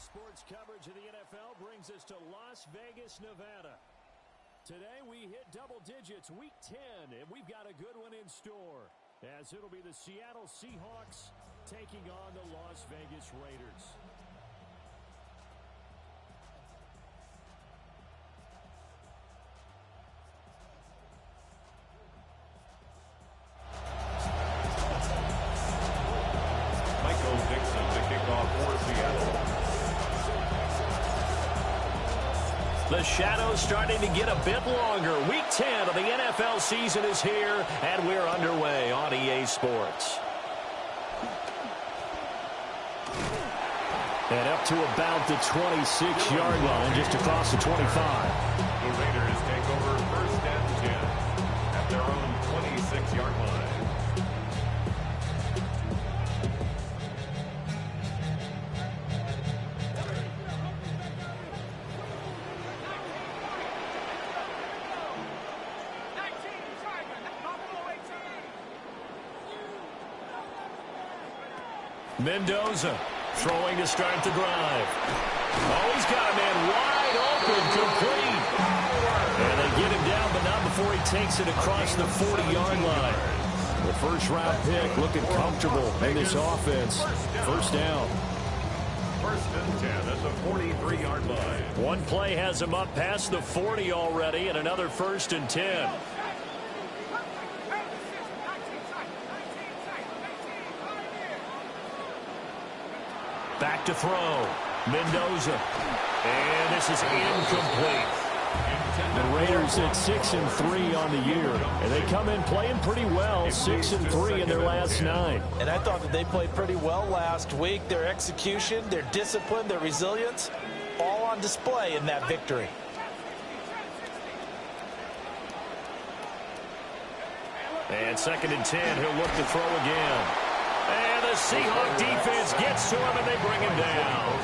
Sports coverage of the NFL brings us to Las Vegas, Nevada. Today we hit double digits, week 10, and we've got a good one in store, as it'll be the Seattle Seahawks taking on the Las Vegas Raiders. The shadow's starting to get a bit longer. Week 10 of the NFL season is here, and we're underway on EA Sports. And up to about the 26-yard line, just across the 25. The Raiders take over first and 10 at their own 26-yard line. Mendoza throwing to start the drive. Oh, he's got a man wide open, complete. And they get him down, but not before he takes it across the 40-yard line. The first-round pick looking comfortable in this offense. First down. First and 10 at the 43-yard line. One play has him up past the 40 already, and another first and 10. Back to throw. Mendoza. And this is incomplete. The Raiders at 6-3 on the year. And they come in playing pretty well, 6-3 in their last 9. And I thought that they played pretty well last week. Their execution, their discipline, their resilience, all on display in that victory. And 2nd and 10, he'll look to throw again. And the Seahawks defense gets to him, and they bring him down.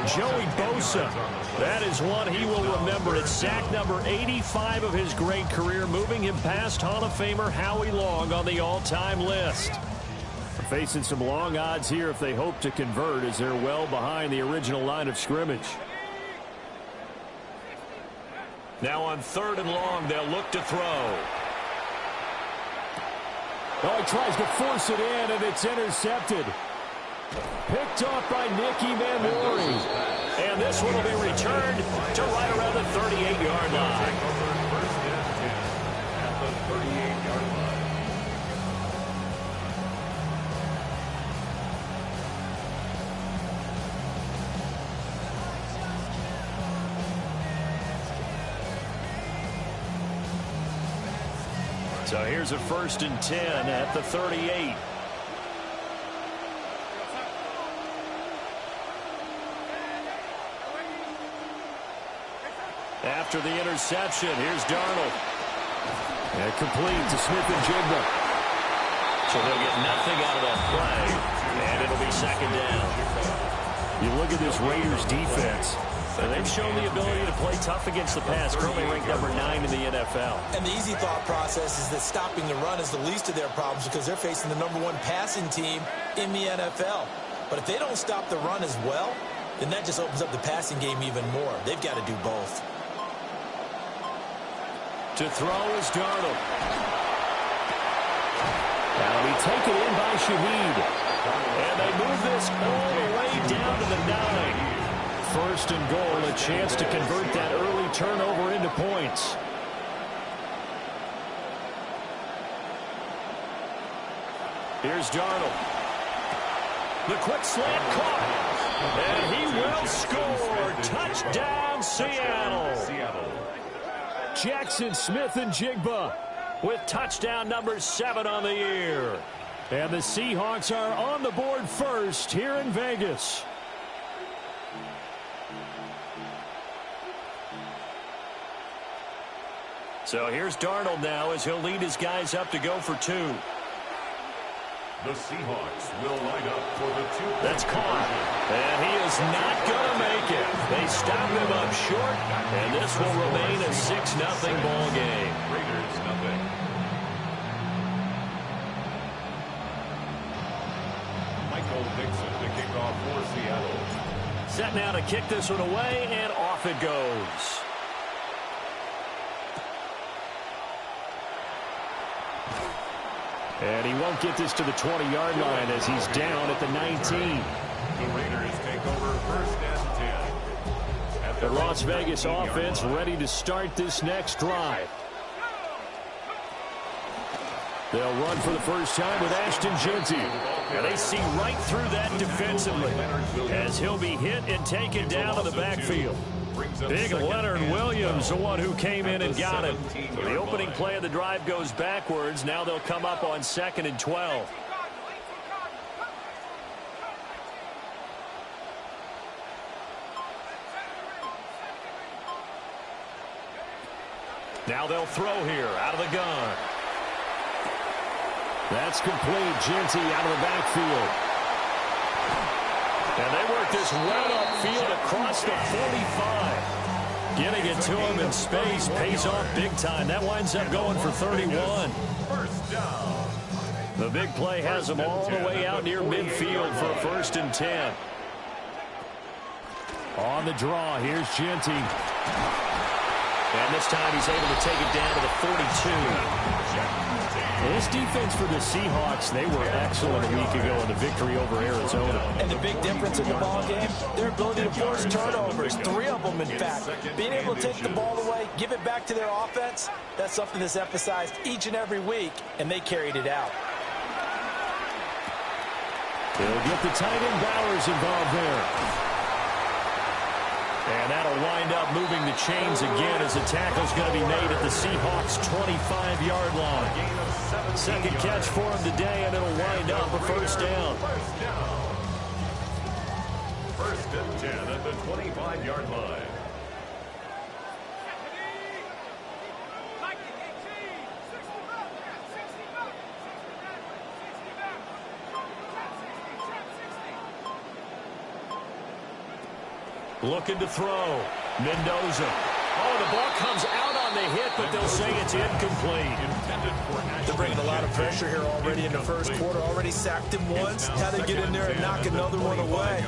Joey Bosa, that is one he will remember. It's sack number 85 of his great career, moving him past Hall of Famer Howie Long on the all-time list. They're facing some long odds here if they hope to convert, as they're well behind the original line of scrimmage. Now on 3rd and long, they'll look to throw. Oh, he tries to force it in, and it's intercepted. Picked off by Nicky Manwari. And this one will be returned to right around the 38-yard line. First and 10 at the 38-yard line. So here's a 1st and 10 at the 38. After the interception, here's Darnold. And complete to Smith-Njigba. So they'll get nothing out of that play, and it'll be 2nd down. You look at this Raiders defense, and they've shown the ability to play tough against the pass, currently ranked number 9 in the NFL. And the easy thought process is that stopping the run is the least of their problems because they're facing the number 1 passing team in the NFL. But if they don't stop the run as well, then that just opens up the passing game even more. They've got to do both. To throw is Darnold. That'll be taken in by Shaheed. And they move this all the way down to the 9. 1st and goal, a chance to convert that early turnover into points. Here's Darnold. The quick slant caught. And he will score. Touchdown, Seattle. Jackson Smith-Njigba with touchdown number 7 on the year. And the Seahawks are on the board first here in Vegas. So here's Darnold now as he'll lead his guys up to go for 2. The Seahawks will line up for the 2. That's caught. And he is not going to make it. They stop him up short, and this will remain a 6-0 ball game. Raiders nothing. Michael Dixon to kick off for Seattle. Set now to kick this one away, and off it goes. And he won't get this to the 20-yard line as he's down at the 19. The Raiders take over first and 10. The Las Vegas offense ready to start this next drive. They'll run for the first time with Ashton Jeanty. And they see right through that defensively as he'll be hit and taken down to the backfield. Big Leonard Williams, the one who came in and got it. So the opening play of the drive goes backwards. Now they'll come up on 2nd and 12. Now they'll throw here out of the gun. That's complete. Jeanty out of the backfield. And they work this right upfield across the 45. Getting it to him in space pays off big time. That winds up going for 31. First down. The big play has him all the way out near midfield for a 1st and 10. On the draw, here's Jeanty. And this time he's able to take it down to the 42. This defense for the Seahawks, they were excellent a week ago in the victory over Arizona. And the big difference in the ball game, their ability to force turnovers, 3 of them in fact. Being able to take the ball away, give it back to their offense, that's something that's emphasized each and every week, and they carried it out. They'll get the tight end Bowers involved there. And that'll wind up moving the chains again as the tackle's going to be made at the Seahawks' 25-yard line. 2nd catch for him today, and it'll wind up a 1st down. 1st and 10 at the 25-yard line. Looking to throw. Mendoza. Oh, the ball comes out on the hit, but they'll say it's incomplete. They're bringing a lot of pressure here already in the 1st quarter. Already sacked him once. How they get in there and knock another one away.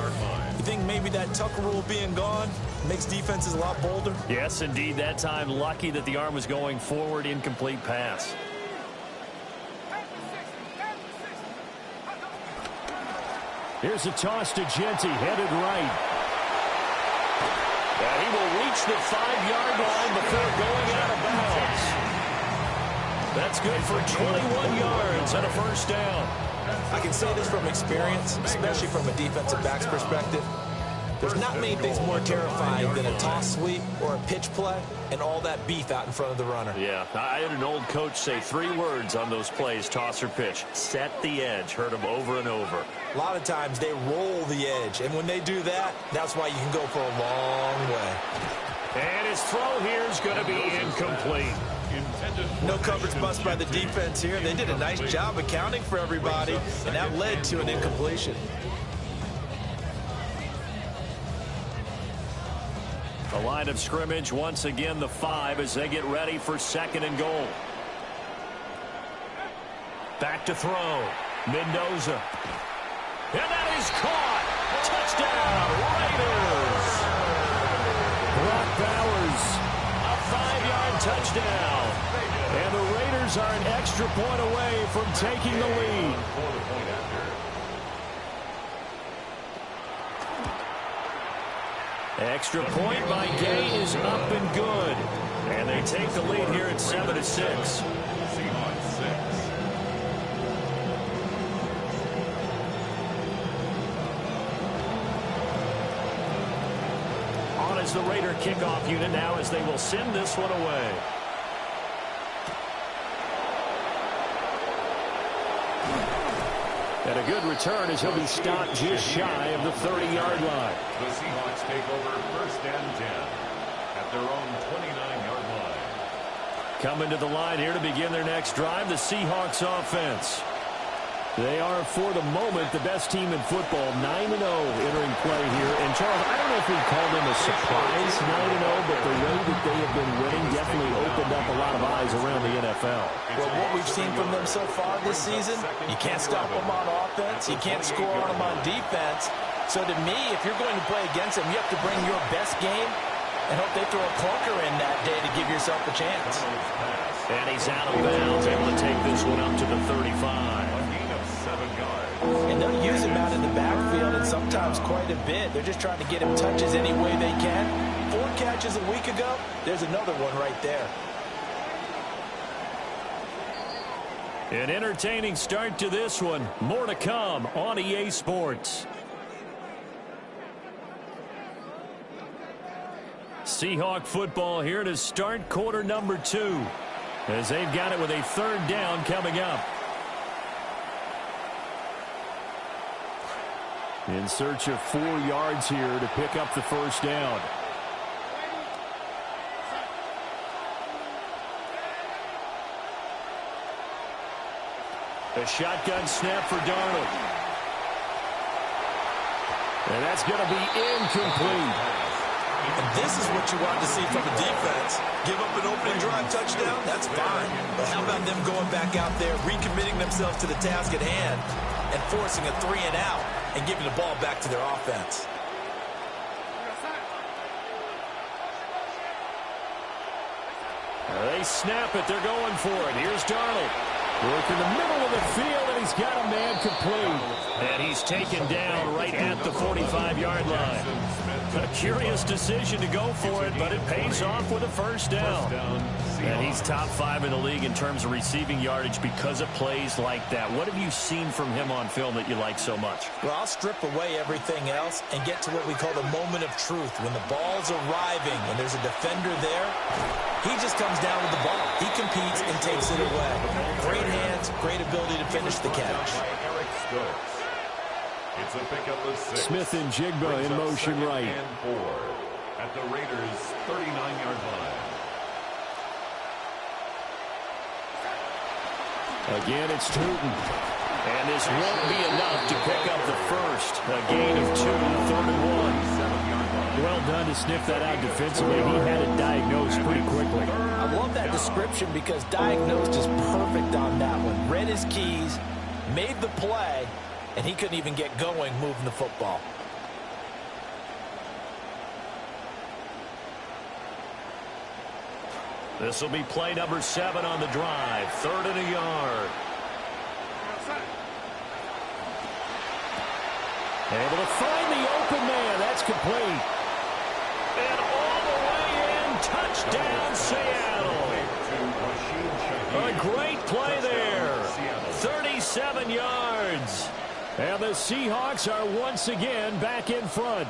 You think maybe that Tucker rule being gone makes defenses a lot bolder? Yes, indeed. That time, lucky that the arm was going forward. Incomplete pass. Here's a toss to Jeanty, headed right. And he will reach the 5-yard line before going out of bounds. That's good for 21 yards and a 1st down. I can say this from experience, especially from a defensive back's perspective. There's not many things more terrifying than a toss sweep or a pitch play and all that beef out in front of the runner. Yeah, I had an old coach say 3 words on those plays, toss or pitch. Set the edge. Heard him over and over. A lot of times they roll the edge, and when they do that, that's why you can go for a long way. And his throw here is going to be incomplete. No coverage bust by the defense here. They did a nice job accounting for everybody, and that led to an incompletion. The line of scrimmage, once again, the 5 as they get ready for 2nd and goal. Back to throw. Mendoza. And that is caught. Touchdown, Raiders. Brock Bowers, a 5-yard touchdown. And the Raiders are an extra point away from taking the lead. Extra point by Gay is up and good. And they take the lead here at 7-6. Seahawks 6. On is the Raider kickoff unit now as they will send this one away. And a good return as he'll be stopped just shy of the 30-yard line. The Seahawks take over 1st and 10 at their own 29-yard line. Coming to the line here to begin their next drive, the Seahawks offense. They are, for the moment, the best team in football, 9-0 entering play here. And, Charles, I don't know if we'd call them a surprise 9-0, but the way that they have been winning definitely opened up a lot of eyes around the NFL. Well, what we've seen from them so far this season, you can't stop them on offense, you can't score on them on defense. So to me, if you're going to play against them, you have to bring your best game and hope they throw a clunker in that day to give yourself a chance. And he's out of bounds, able to take this one up to the 35. A gain of 7 yards. And they'll use him out in the backfield, and sometimes quite a bit. They're just trying to get him touches any way they can. 4 catches a week ago, there's another one right there. An entertaining start to this one. More to come on EA Sports. Seahawk football here to start quarter number 2, as they've got it with a 3rd down coming up. In search of 4 yards here to pick up the 1st down. A shotgun snap for Darnold. And that's going to be incomplete. And this is what you want to see from the defense. Give up an opening drive touchdown, that's fine. But how about them going back out there, recommitting themselves to the task at hand, and forcing a 3 and out, and giving the ball back to their offense. They snap it. They're going for it. Here's Darnold. Work in the middle of the field, and he's got a man complete. And he's taken down right at the 45-yard line. A curious decision to go for it, but it pays off with a 1st down. And he's top 5 in the league in terms of receiving yardage because of plays like that. What have you seen from him on film that you like so much? Well, I'll strip away everything else and get to what we call the moment of truth. When the ball's arriving and there's a defender there, he just comes down with the ball. He competes and takes it away. Great hands, great ability to finish the catch. It's a pickup of 6. Smith and Jigba in motion right. And 4 at the Raiders' 39-yard line. Again, it's Tootin. And this won't be enough to pick up the 1st. A gain of 2, 3rd and 1. Well done to sniff that out defensively. He had it diagnosed pretty quickly. I love that description because diagnosed is perfect on that one. Read his keys, made the play, and he couldn't even get going moving the football. This will be play number 7 on the drive. 3rd and a yard. Able to find the open man. That's complete. And all the way in. Touchdown, Seattle. A great play there. 37 yards. And the Seahawks are once again back in front.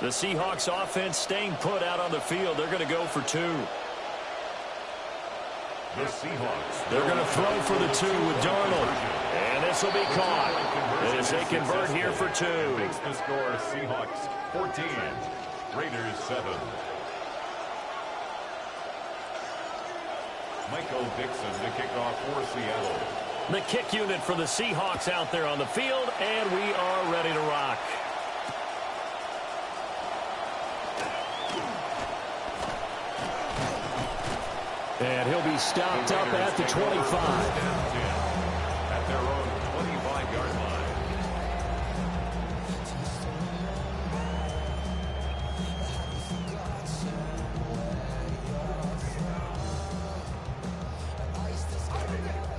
The Seahawks offense staying put out on the field. They're going to go for 2. The Seahawks. They're going to throw for the 2 with Darnold. And this will be caught as they convert here for 2. Makes the score Seahawks 14, Raiders 7. Michael Dixon to kick off for Seattle. The kick unit for the Seahawks out there on the field, and we are ready to rock. And he'll be stopped up at the 25. At their own 25-yard line.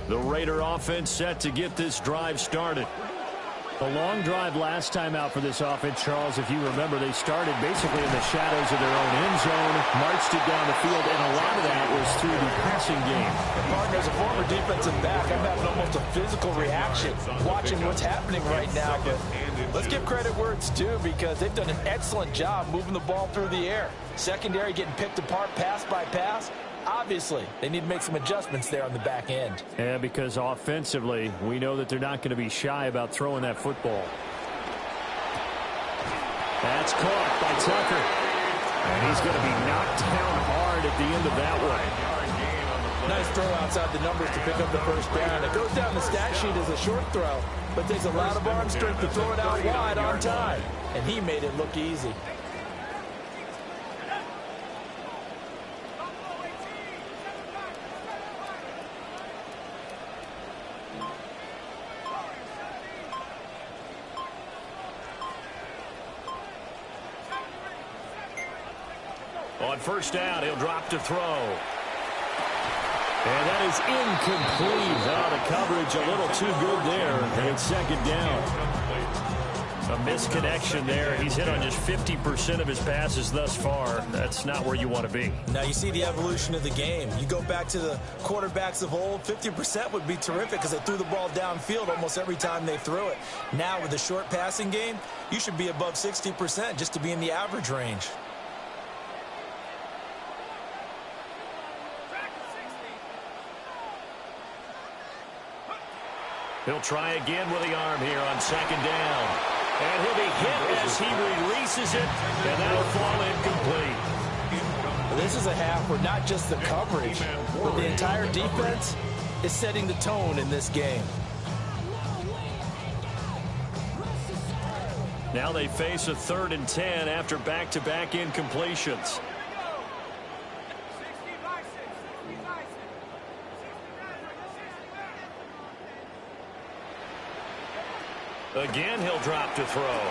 The Raider offense set to get this drive started. A long drive last time out for this offense, Charles. If you remember, they started basically in the shadows of their own end zone, marched it down the field, and a lot of that was through the passing game. Partner, as a former defensive back, I'm having almost a physical reaction watching what's happening right now. But let's give credit where it's due because they've done an excellent job moving the ball through the air. Secondary getting picked apart pass by pass. Obviously, they need to make some adjustments there on the back end. Yeah, because offensively, we know that they're not going to be shy about throwing that football. That's caught by Tucker. And he's going to be knocked down hard at the end of that one. Nice throw outside the numbers to pick up the 1st down. It goes down the stat sheet as a short throw, but takes a lot of arm strength to throw it out wide on time. And he made it look easy. On first down, he'll drop to throw. And that is incomplete. Oh, the coverage a little too good there. And it's second down. A misconnection there. He's hit on just 50% of his passes thus far. That's not where you want to be. Now you see the evolution of the game. You go back to the quarterbacks of old, 50% would be terrific because they threw the ball downfield almost every time they threw it. Now with the short passing game, you should be above 60% just to be in the average range. He'll try again with the arm here on second down. And he'll be hit as he releases it, and that'll fall incomplete. This is a half where not just the coverage, but the entire defense is setting the tone in this game. Now they face a 3rd and 10 after back-to-back incompletions. Again, he'll drop to throw.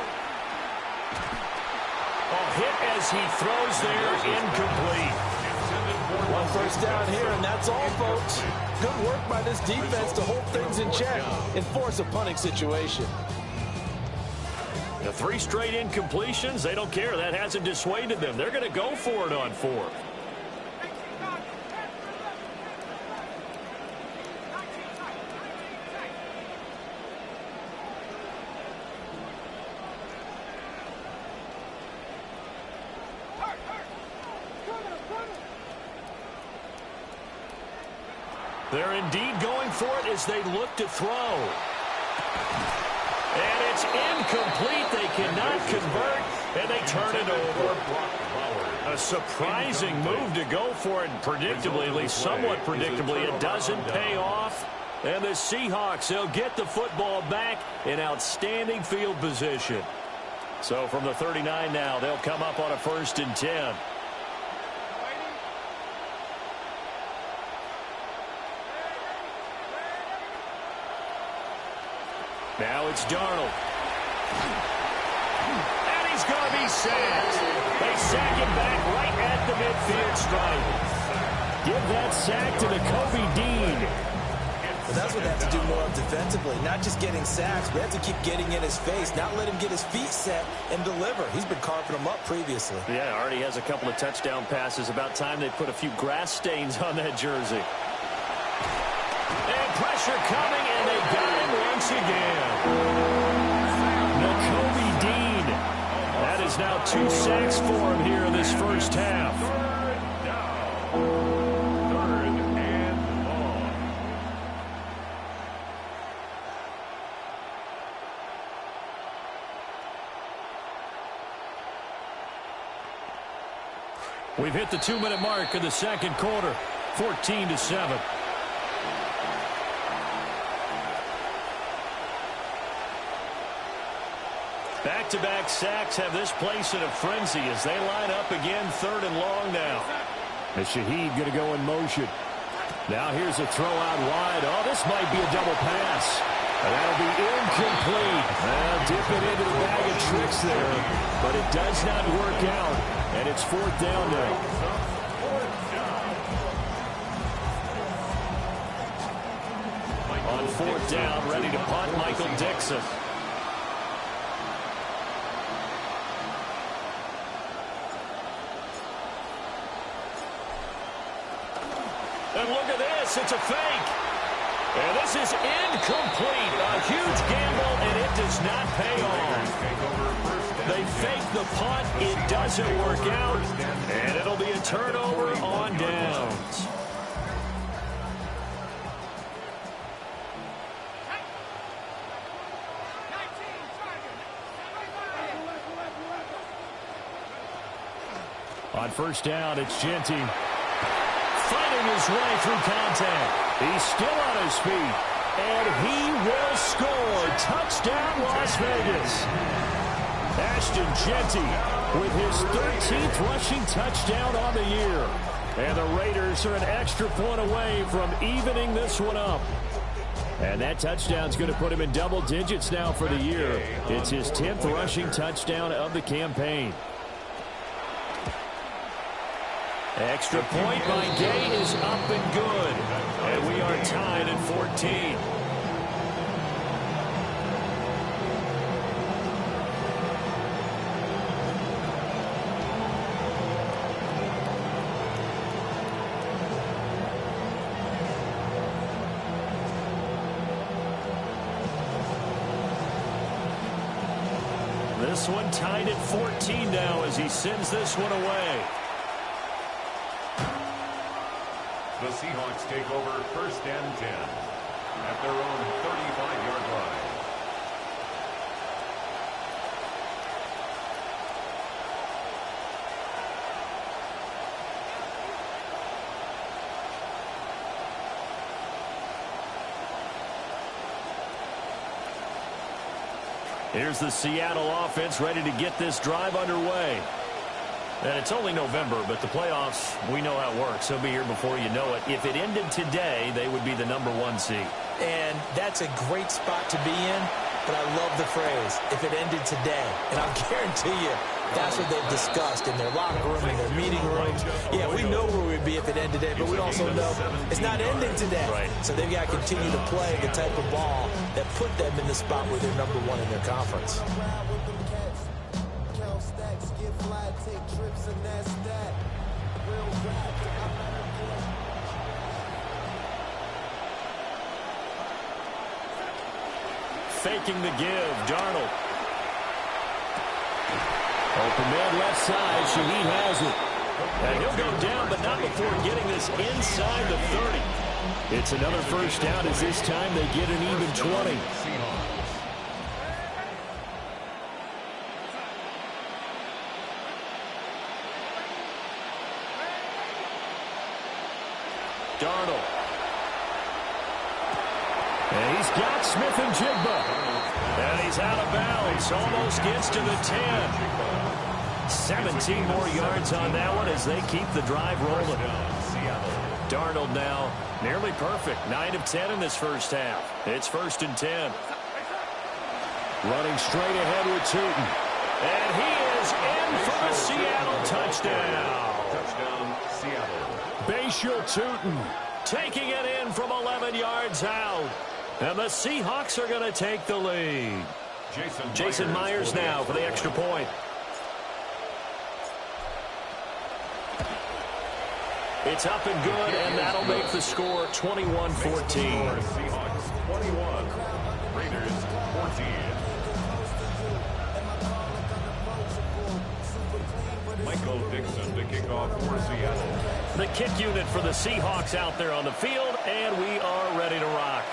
Oh, hit as he throws there, incomplete. One first down here, and that's all, folks. Good work by this defense to hold things in check and force a punting situation. The 3 straight incompletions, they don't care. That hasn't dissuaded them. They're going to go for it on 4th. They're indeed going for it as they look to throw. And it's incomplete. They cannot convert, and they turn it over. A surprising move to go for it, and predictably, at least somewhat predictably, it doesn't pay off. And the Seahawks, they'll get the football back in outstanding field position. So from the 39 now, they'll come up on a 1st and 10. Now it's Darnold. And he's going to be sacked. They sack him back right at the midfield stripe. Give that sack to the Kobe Dean. Well, that's what they have to do more of defensively. Not just getting sacks, but have to keep getting in his face. Not let him get his feet set and deliver. He's been carving them up previously. Yeah, already has a couple of touchdown passes. About time they put a few grass stains on that jersey. And pressure coming, and they got him once again. Kobe Dean. That is now 2 sacks for him here in this first half. 3rd and long. We've hit the 2-minute mark of the second quarter. 14-7. Back-to-back sacks have this place in a frenzy as they line up again 3rd and long now. And Shaheed going to go in motion. Now here's a throw out wide. Oh, this might be a double pass. And that'll be incomplete. Dipping into the bag of tricks there. But it does not work out. And it's 4th down now. On 4th down, ready to punt, Michael Dixon. And look at this, it's a fake. And this is incomplete. A huge gamble, and it does not pay off. They fake the punt, it doesn't work out, and it'll be a turnover on downs. On first down, it's Genty. Fighting his way through contact. He's still on his feet. And he will score. Touchdown, Las Vegas. Ashton Genty with his 13th rushing touchdown on the year. And the Raiders are an extra point away from evening this one up. And that touchdown's going to put him in double digits now for the year. It's his 10th rushing touchdown of the campaign. Extra point by Gay is up and good. And we are tied at 14. This one tied at 14 now as he sends this one away. The Seahawks take over 1st and 10 at their own 35-yard line. Here's the Seattle offense ready to get this drive underway. And it's only November, but the playoffs, we know how it works. They'll be here before you know it. If it ended today, they would be the #1 seed. And that's a great spot to be in, but I love the phrase, if it ended today. And I'll guarantee you, that's what they've discussed in their locker room, in their meeting rooms. Yeah, we know where we'd be if it ended today, but we also know it's not ending today. Right. So they've got to continue to play the type of ball that put them in the spot where they're #1 in their conference. Faking the give, Darnold. Open man left side, Shaheed has it. And he'll go down, but not before getting this inside the 30. It's another first down as this time they get an even 20. Darnold. And he's got Smith and Jigba. And he's out of bounds. Almost gets to the 10. 17 more yards on that one as they keep the drive rolling. Darnold now nearly perfect. 9 of 10 in this first half. It's 1st and 10. Running straight ahead with Tootin. And he is in for a Seattle touchdown. Touchdown, Seattle. Bashal Tootin taking it in from 11 yards out. And the Seahawks are going to take the lead. Jason Myers now for the extra point. It's up and good, and that'll make the score 21-14. Seahawks 21, Raiders 14. Michael Dixon to kick off for Seattle. The kick unit for the Seahawks out there on the field, and we are ready to rock.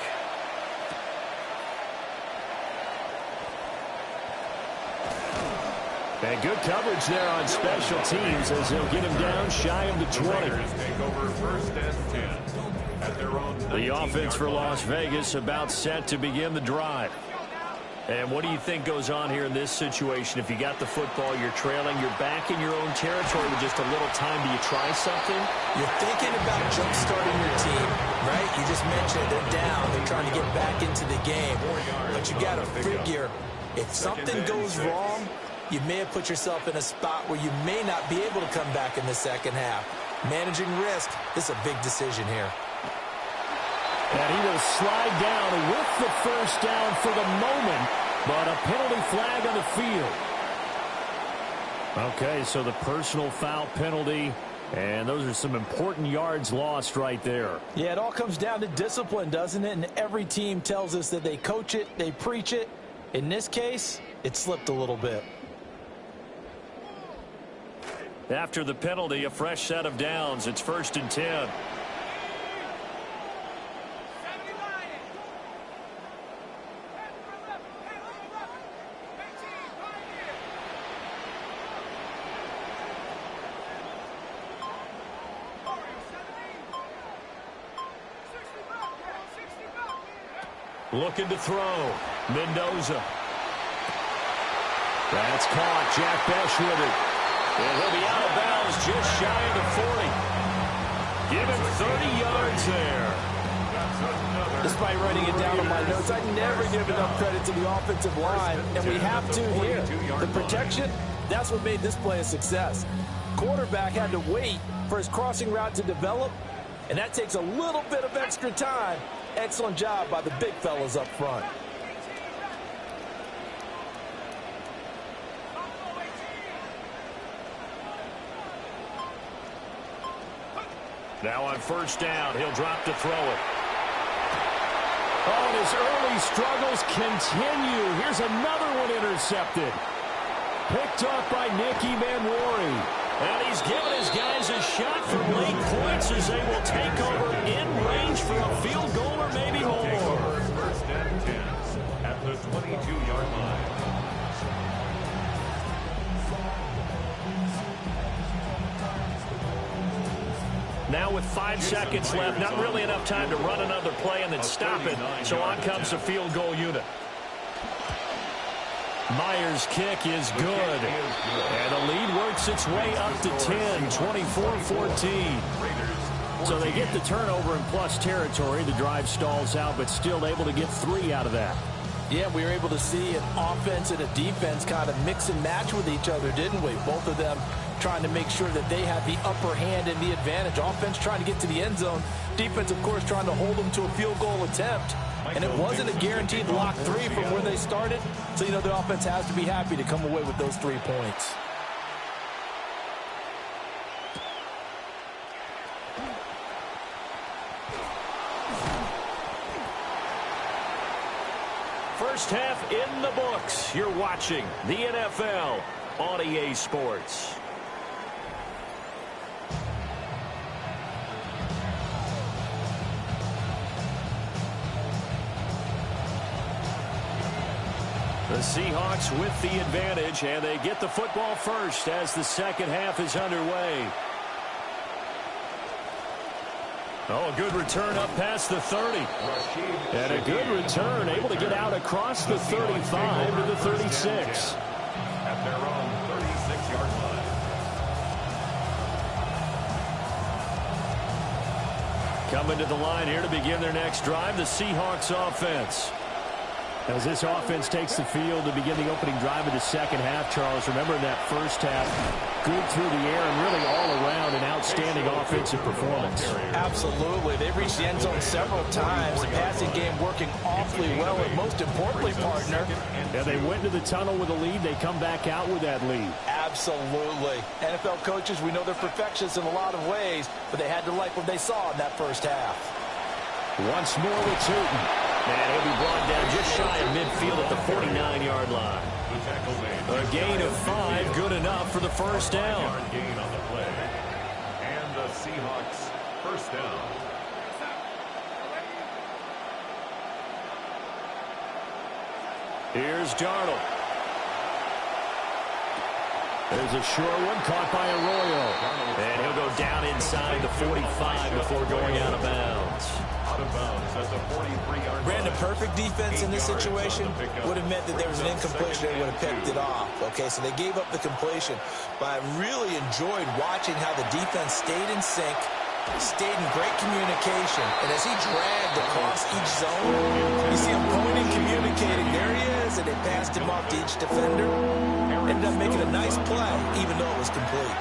And good coverage there on special teams as they'll get him down shy of the 20. Take over 1st and 10 at their own. The offense for Las Vegas about set to begin the drive. And what do you think goes on here in this situation? If you got the football, you're trailing, you're back in your own territory with just a little time. Do you try something? You're thinking about jump-starting your team, right? You just mentioned they're down. They're trying to get back into the game. But you got to figure if something goes wrong, you may have put yourself in a spot where you may not be able to come back in the second half. Managing risk is a big decision here. And he will slide down with the first down for the moment, but a penalty flag on the field. Okay, so the personal foul penalty, and those are some important yards lost right there. Yeah, it all comes down to discipline, doesn't it? And every team tells us that they coach it, they preach it. In this case, it slipped a little bit. After the penalty, a fresh set of downs. It's 1st and 10. Looking to throw. Mendoza. That's caught. Jack Besh with it. And he'll be out of bounds just shy of the 40. Give him 30 yards there. Despite writing it down on my notes, I never give enough credit to the offensive line, and we have to here. The protection, that's what made this play a success. Quarterback had to wait for his crossing route to develop, and that takes a little bit of extra time. Excellent job by the big fellas up front. Now on first down, he'll drop to throw it. Oh, and his early struggles continue. Here's another one intercepted. Picked off by Nicky Manwari. And he's given his guys a shot for late points as they will take over in range for a field goal or maybe more. First and 10 at the 22-yard line. Now with 5 seconds left, not really enough time to run another play and then stop it. So on comes the field goal unit. Myers' kick is good. And the lead works its way up to 10, 24-14. So they get the turnover in plus territory. The drive stalls out, but still able to get 3 out of that. Yeah, we were able to see an offense and a defense kind of mix and match with each other, didn't we? Both of them trying to make sure that they have the upper hand and the advantage. Offense trying to get to the end zone. Defense, of course, trying to hold them to a field goal attempt. And it wasn't a guaranteed lock 3 from where they started. So, you know, the offense has to be happy to come away with those 3 points. First half in the books. You're watching the NFL on EA Sports. The Seahawks with the advantage, and they get the football first as the second half is underway. Oh, a good return up past the 30. And a good return, able to get out across the 35 to the 36. At their own 36-yard line. Coming to the line here to begin their next drive, the Seahawks offense. As this offense takes the field to begin the opening drive of the second half, Charles, remember in that first half, good through the air and really all around an outstanding offensive performance. Absolutely. They reached the end zone several times. The passing game working awfully well, and most importantly, partner. Yeah, they went into the tunnel with a lead. They come back out with that lead. Absolutely. NFL coaches, we know they're perfectionists in a lot of ways, but they had to like what they saw in that first half. Once more with Tootin. And he'll be brought down just shy of midfield at the 49-yard line. A gain of 5, good enough for the first down. Gain on the play. And the Seahawks first down. Here's Darnold. There's a short one caught by Arroyo. And he'll go down inside the 45 before going out of bounds. Brandon, perfect defense in this situation would have meant that there was an incompletion. They would have picked it off. Okay, so they gave up the completion. But I really enjoyed watching how the defense stayed in sync, stayed in great communication. And as he dragged across each zone, you see him pointing, communicating. There he is, and they passed him off to each defender. Ended up making a nice play, even though it was complete.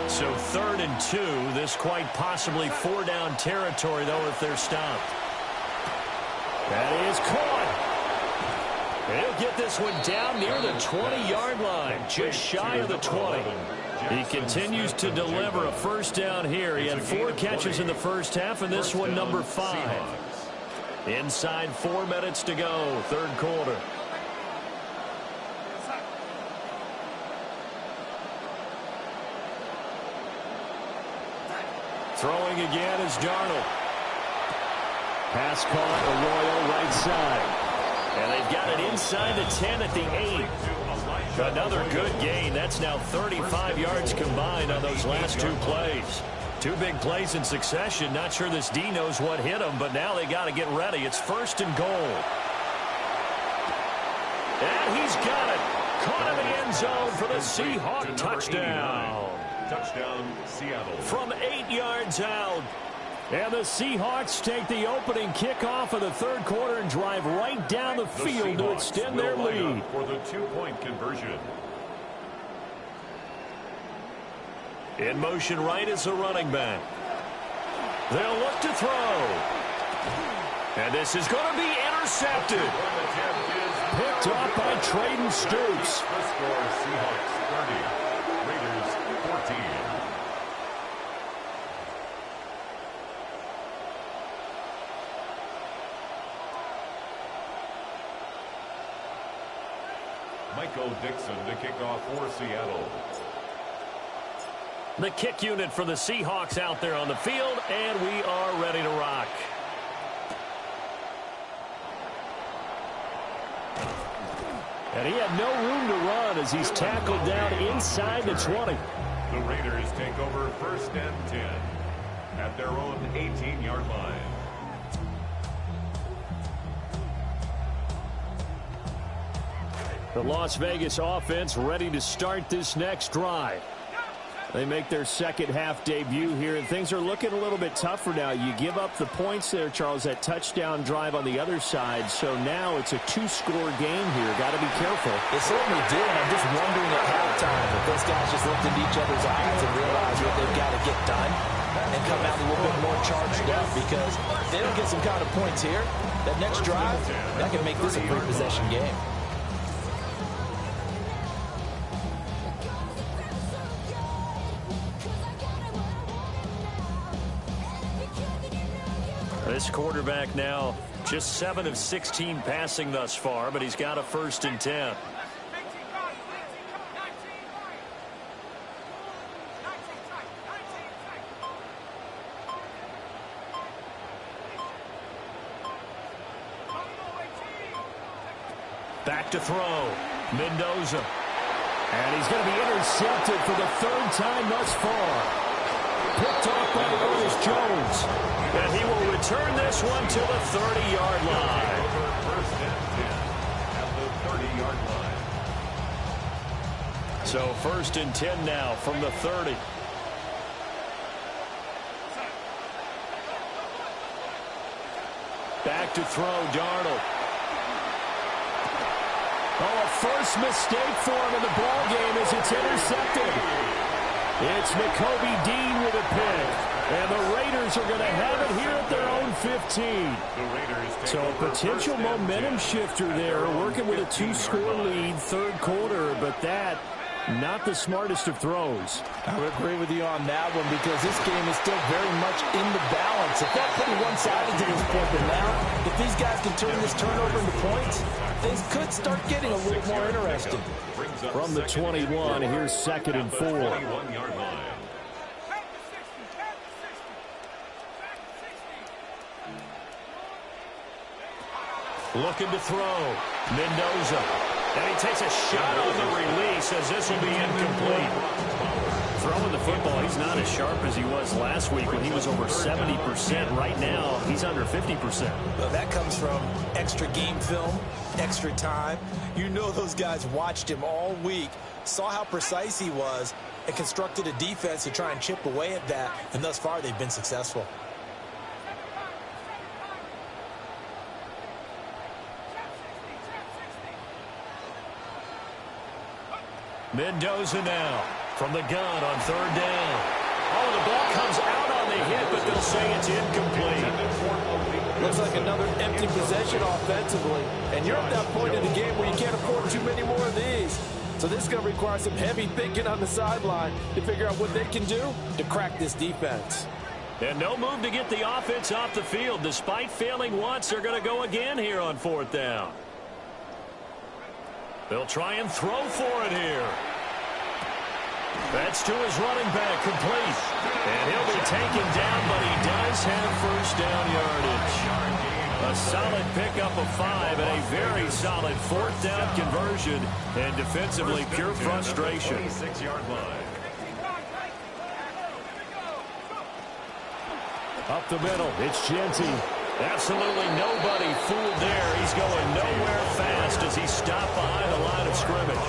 So 3rd and 2, this quite possibly 4-down territory, though, if they're stopped. That is caught. And he'll get this one down near the 20-yard line, just shy of the 20. He continues to deliver a first down here. He had 4 catches in the first half, and this one number 5. Inside 4 minutes to go, 3rd quarter. Throwing again is Darnold. Pass caught, Arroyo right side. And they've got it inside the 10 at the 8. Another good gain. That's now 35 yards combined on those last 2 plays. 2 big plays in succession. Not sure this D knows what hit him, but now they got to get ready. It's 1st and goal. And he's got it. Caught in the end zone for the Seahawks touchdown. Touchdown, Seattle. From 8 yards out. And the Seahawks take the opening kickoff of the 3rd quarter and drive right down the field to extend their lead. For the 2-point conversion. In motion right is a running back. They'll look to throw. And this is going to be intercepted. Picked off by Traden Stoops. The score, Seahawks 30, Raiders 14. Michael Dixon to kick off for Seattle. The kick unit for the Seahawks out there on the field, and we are ready to rock. And he had no room to run as he's tackled down inside the 20. The Raiders take over 1st and 10 at their own 18-yard line. The Las Vegas offense ready to start this next drive. They make their second half debut here, and things are looking a little bit tougher now. You give up the points there, Charles, that touchdown drive on the other side, so now it's a two-score game here. Got to be careful. They certainly did. I'm just wondering at halftime if those guys just looked into each other's eyes and realized what they've got to get done and come out a little bit more charged up, because if they don't get some kind of points here, that next drive, that can make this a three-possession game. This quarterback now just 7 of 16 passing thus far, but he's got a 1st and 10. Back to throw. Mendoza. And he's going to be intercepted for the 3rd time thus far. Picked off by Ernest Jones. And he will return this one to the 30-yard line. Over 1st and 10 at the 30-yard line. So 1st and 10 now from the 30. Back to throw, Darnold. Oh, a first mistake for him in the ball game as it's intercepted. It's Nakobe Dean with a pick. And the Raiders are going to have it here at their own 15. So a potential momentum shifter there, working with a 2-score lead, 3rd quarter, but that, not the smartest of throws. I would agree with you on that one, because this game is still very much in the balance. It felt pretty one-sided to this point, but now, if these guys can turn this turnover into points, things could start getting a little more interesting. From the 21, here's 2nd and 4. 21-yard line. Looking to throw. Mendoza. And he takes a shot on the release as this will be incomplete. Throwing the football, he's not as sharp as he was last week when he was over 70%. Right now, he's under 50%. Well, that comes from extra game film, extra time. You know those guys watched him all week, saw how precise he was, and constructed a defense to try and chip away at that. And thus far, they've been successful. Mendoza now from the gun on 3rd down. Oh, the ball comes out on the hit, but they'll say it's incomplete. Looks like another empty possession offensively. And you're at that point in the game where you can't afford too many more of these. So this is going to require some heavy thinking on the sideline to figure out what they can do to crack this defense. And no move to get the offense off the field. Despite failing once, they're going to go again here on 4th down. They'll try and throw for it here. That's to his running back, complete. And he'll be taken down, but he does have 1st down yardage. A solid pickup of 5 and a very solid 4th down conversion. And defensively, pure frustration. 26-yard line. Up the middle, it's Genty. Absolutely nobody fooled there. He's going nowhere fast as he's stopped behind the line of scrimmage.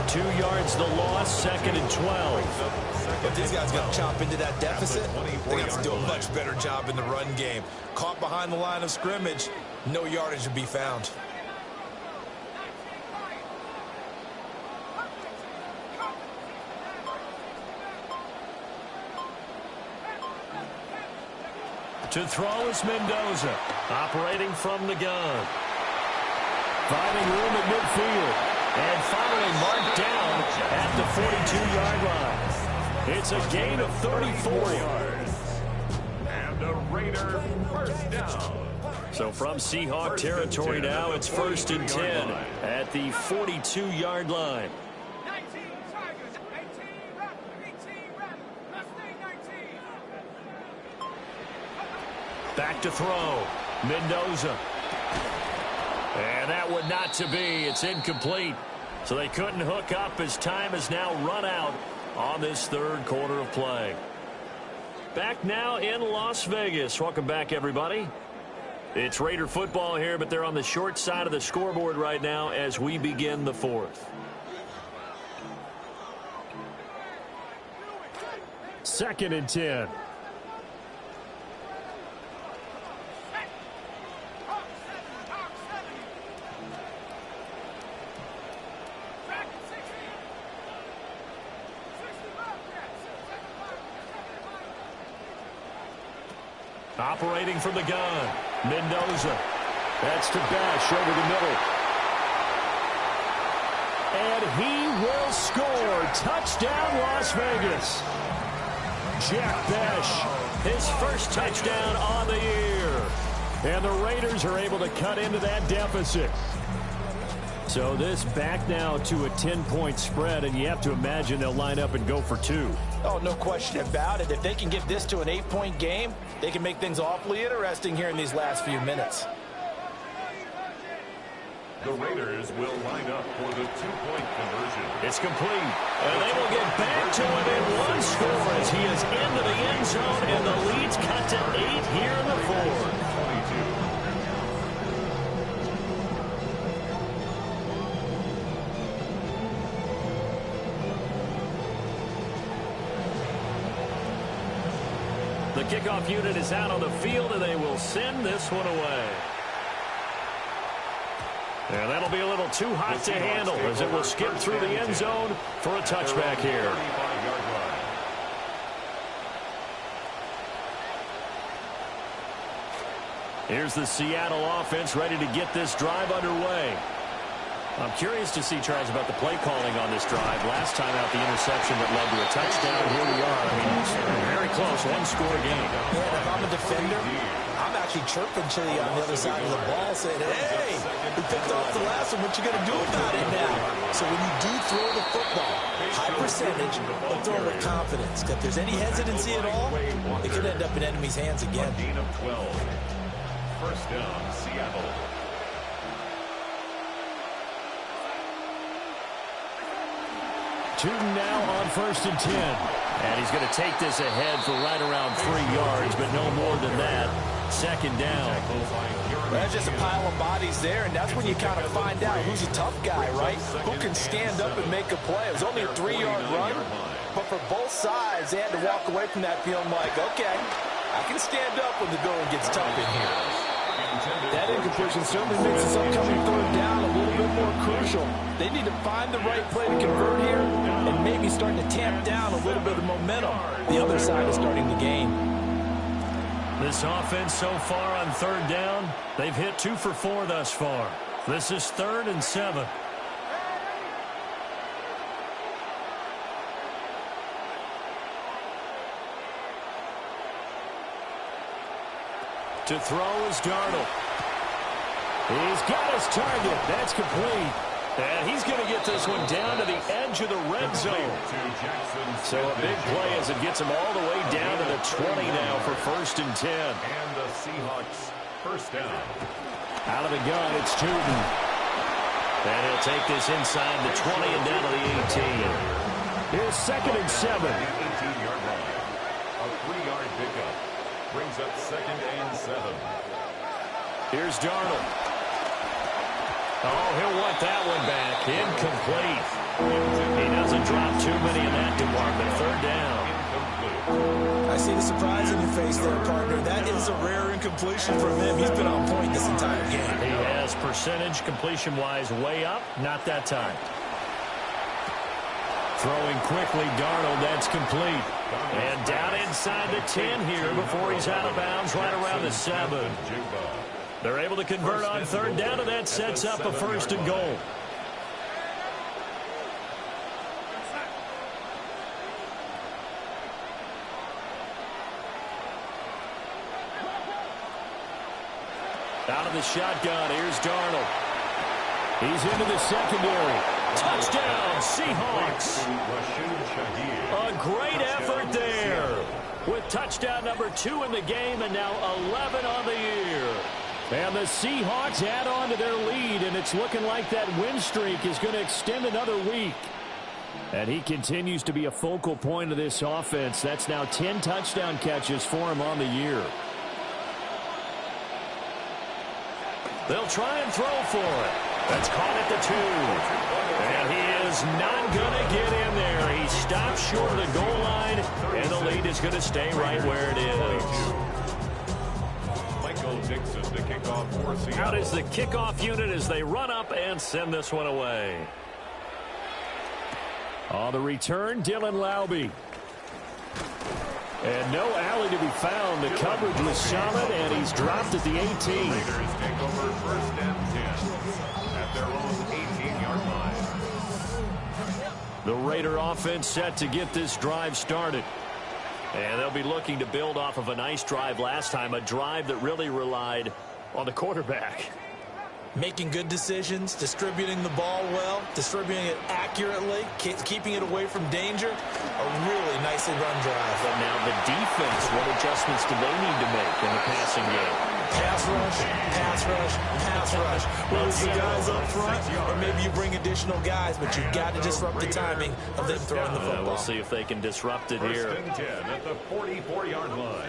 2 yards the loss, 2nd and 12. But these guys got to chop into that deficit. They got to do a much better job in the run game. Caught behind the line of scrimmage, no yardage to be found. To throw is Mendoza, operating from the gun. Finding room at midfield. And finally marked down at the 42-yard line. It's a gain of 34 yards. And a Raider first down. So from Seahawk territory now, it's 1st and 10 at the 42-yard line. Back to throw. Mendoza. And that one not to be. It's incomplete. So they couldn't hook up as time has now run out on this third quarter of play. Back now in Las Vegas. Welcome back, everybody. It's Raider football here, but they're on the short side of the scoreboard right now as we begin the fourth. 2nd and 10. Operating from the gun, Mendoza. That's to Bash over the middle. And he will score. Touchdown, Las Vegas. Jack Bash, his first touchdown on the year. And the Raiders are able to cut into that deficit. So this back now to a 10-point spread, and you have to imagine they'll line up and go for 2. Oh, no question about it. If they can get this to an 8-point game, they can make things awfully interesting here in these last few minutes. The Raiders will line up for the 2-point conversion. It's complete. And they will get back to it in one score as he is into the end zone, and the lead's cut to 8 here in the fourth. 22. The kickoff unit is out on the field, and they will send this one away. And that'll be a little too hot to handle as it will skip through the end zone for a touchback here. Here's the Seattle offense ready to get this drive underway. I'm curious to see, Charles, about the play calling on this drive. Last time out, the interception that led to a touchdown. Here we are. I mean, very close, one-score game. Yeah, and if I'm a defender, I'm actually chirping to you on the other side of the ball saying, hey, we picked off the last one. What you going to do about it now? So when you do throw the football, high percentage, but throw with confidence. If there's any hesitancy at all, it could end up in enemy's hands again. Gain of 12. First down, Seattle. 2 now on 1st and 10. And he's going to take this ahead for right around 3 yards, but no more than that. 2nd down. That's just a pile of bodies there, and that's when you kind of find out who's a tough guy, right? Who can stand up and make a play. It was only a 3-yard run, but for both sides, they had to walk away from that feeling like, okay, I can stand up when the going gets tough in here. That incompletion certainly makes this upcoming 3rd down a little bit more crucial. They need to find the right play to convert here and maybe start to tamp down a little bit of momentum. The other side is starting the game. This offense so far on 3rd down, they've hit 2 for 4 thus far. This is 3rd and 7. To throw is Darnold. He's got his target. That's complete. And he's going to get this one down to the edge of the red zone. So a big play as it gets him all the way down to the 20 now for 1st and 10. And the Seahawks first down. Out of the gun, it's Tootin. And he'll take this inside the 20 and down to the 18. Here's 2nd and 7. 18-yard line. A 3-yard pickup. Brings up 2nd and 7. Here's Darnold. Oh, he'll want that one back. Incomplete. He doesn't drop too many in that department. 3rd down. I see the surprise in your face there, partner. That is a rare incompletion from him. He's been on point this entire game. He has percentage completion-wise way up. Not that time. Throwing quickly, Darnold, that's complete. And down inside the 10 here before he's out of bounds, right around the 7. They're able to convert on third down, and that sets up a 1st and goal. Out of the shotgun, here's Darnold. He's into the secondary. Touchdown, Seahawks. A great effort there. With touchdown number 2 in the game and now 11 on the year. And the Seahawks add on to their lead, and it's looking like that win streak is going to extend another week. And he continues to be a focal point of this offense. That's now 10 touchdown catches for him on the year. They'll try and throw for it. That's caught at the 2. And he is not going to get in there. He stops short of the goal line, and the lead is going to stay right where it is. The kickoff for Seattle. Out is the kickoff unit as they run up and send this one away. On the return, Dylan Laube. And no alley to be found. The coverage was solid, and he's dropped at the 18. Raiders take over 1st and 10 at their own 18-yard line. The Raider offense set to get this drive started. And they'll be looking to build off of a nice drive last time, a drive that really relied on the quarterback. Making good decisions, distributing the ball well, distributing it accurately, keeping it away from danger. A really nicely run drive. But now the defense, what adjustments do they need to make in the passing game? Pass rush, pass rush, pass rush. Whether it's the guys up front or maybe you bring additional guys, but you've got to disrupt the timing of them throwing the football. We'll see if they can disrupt it here. 1st and 10 at the 44-yard line.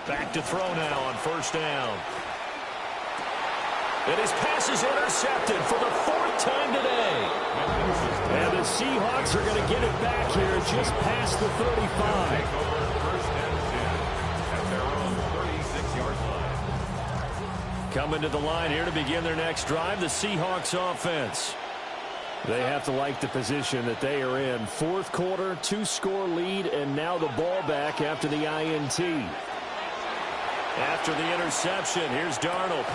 Back to throw now on 1st down. And his pass is intercepted for the 4th time today. And the Seahawks are going to get it back here just past the 35. Over 1st and 10 at their own 36-yard line. Coming to the line here to begin their next drive, the Seahawks offense. They have to like the position that they are in. 4th quarter, 2-score lead, and now the ball back after the INT. After the interception, here's Darnold.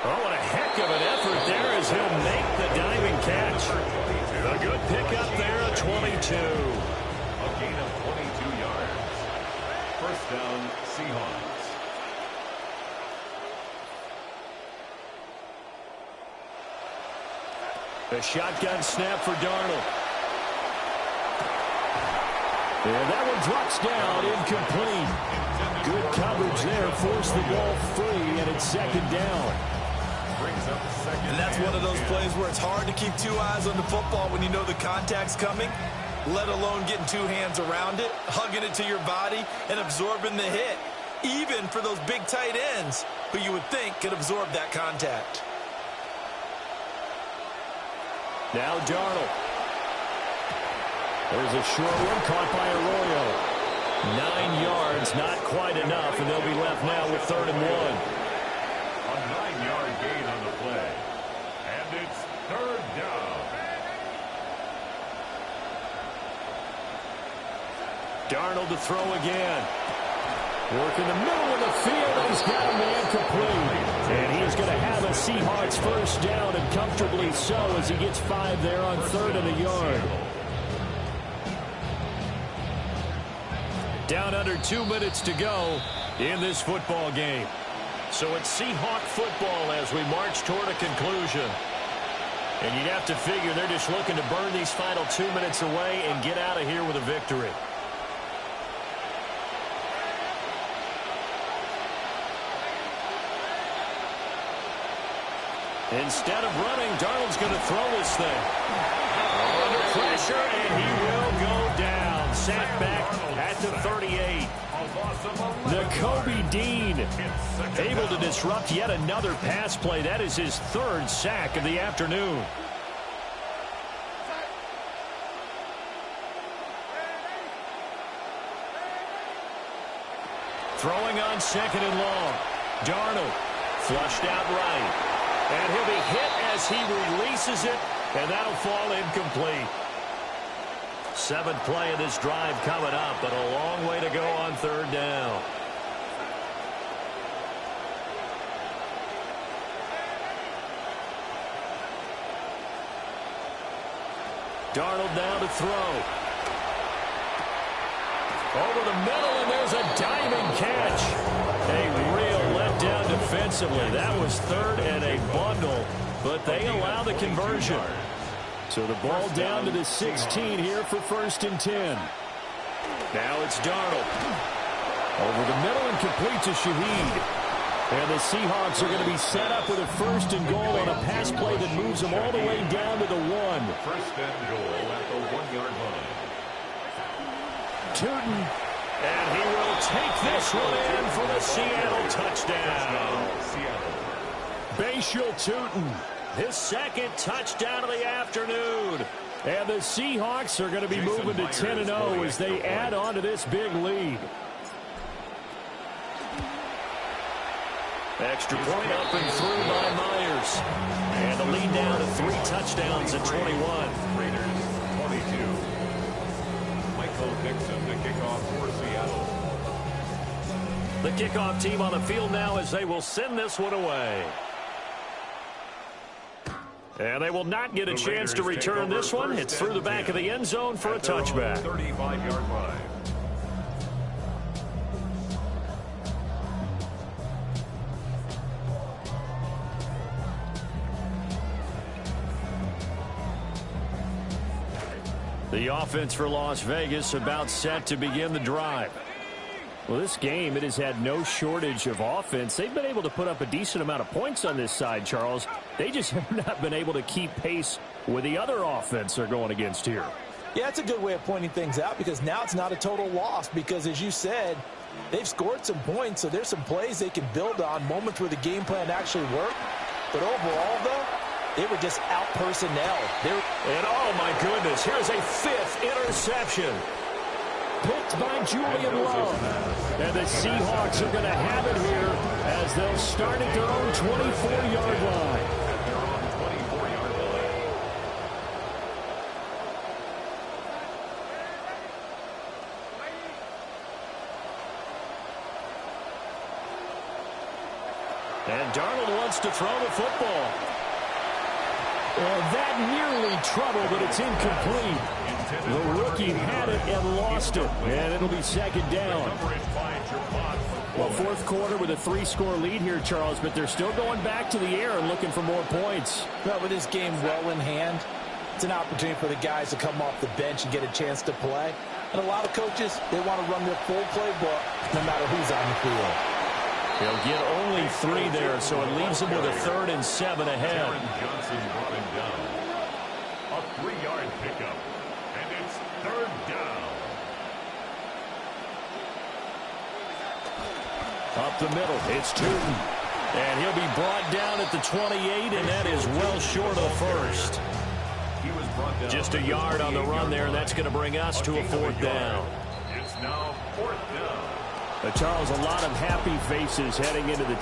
Oh, what a heck of an effort there as he'll make the diving catch. A good pickup there at 22. A gain of 22 yards. 1st down, Seahawks. A shotgun snap for Darnold. And that one drops down, incomplete. Good coverage there, forced the ball free, and it's 2nd down. And that's one of those plays where it's hard to keep 2 eyes on the football when you know the contact's coming, let alone getting 2 hands around it, hugging it to your body, and absorbing the hit, even for those big tight ends who you would think could absorb that contact. Now Darnold. There's a short one caught by Arroyo. 9 yards, not quite enough, and they'll be left now with 3rd and 1. A 9-yard gain on the play. And it's 3rd down. Darnold to throw again. Work in the middle of the field, and he's got a man complete. And he is going to have a Seahawks 1st down, and comfortably so as he gets 5 there on 3rd and a yard. Down under 2 minutes to go in this football game. So it's Seahawk football as we march toward a conclusion. And you'd have to figure they're just looking to burn these final 2 minutes away and get out of here with a victory. Instead of running, Darnold's going to throw this thing. Under pressure, and he will go down. Sacked back at the 38. Nakobe Dean able to disrupt yet another pass play. That is his 3rd sack of the afternoon. Throwing on 2nd and long. Darnold Flushed out right. And he'll be hit as he releases it, and that'll fall incomplete. 7th play of this drive coming up, but a long way to go on 3rd down. Darnold down to throw. Over the middle, and there's a diving catch. A real letdown defensively. That was 3rd and a bundle, but they allow the conversion. So the ball down to the 16 here for 1st and 10. Now it's Darnold. Over the middle and complete to Shaheed. And the Seahawks are going to be set up with a 1st and goal on a pass play that moves them all the way down to the 1. 1st and goal at the 1-yard line. Tootin. And he will take this one in for the Seattle touchdown. Bashal Tootin. His 2nd touchdown of the afternoon. And the Seahawks are going to be moving to 10-0 as they add on to this big lead. Extra point up and through by Myers. And the lead down to 3 touchdowns at 21. Raiders 22. Michael Dixon to kick off for Seattle. The kickoff team on the field now as they will send this one away. And they will not get a chance to return this one. It's through the back of the end zone for a touchback. 35-yard line. The offense for Las Vegas about set to begin the drive. Well, this game, it has had no shortage of offense. They've been able to put up a decent amount of points on this side, Charles. They just have not been able to keep pace with the other offense they're going against here. Yeah, that's a good way of pointing things out because now it's not a total loss because, as you said, they've scored some points, so there's some plays they can build on, moments where the game plan actually worked. But overall, though, they were just out-personnel. And, oh, my goodness, here's a 5th interception. Picked by Julian Love. And the Seahawks are going to have it here as they'll start at their own 24-yard line. And Darnold wants to throw the football. And that nearly trouble, but it's incomplete. The rookie had it and lost it. And it'll be 2nd down. Well, 4th quarter with a 3-score lead here, Charles, but they're still going back to the air and looking for more points. Well, with this game well in hand, it's an opportunity for the guys to come off the bench and get a chance to play. And a lot of coaches, they want to run their full playbook no matter who's on the field. He'll get only 3 there, so it leaves him with a 3rd and 7 ahead. Johnson brought him down. A 3-yard pickup, and it's 3rd down. Up the middle, it's Tootin. And he'll be brought down at the 28, and that is well short of the 1st. He was brought down Just a yard on the run there, and that's going to bring us to a 4th down. It's now 4th down. Charles, a lot of happy faces heading into the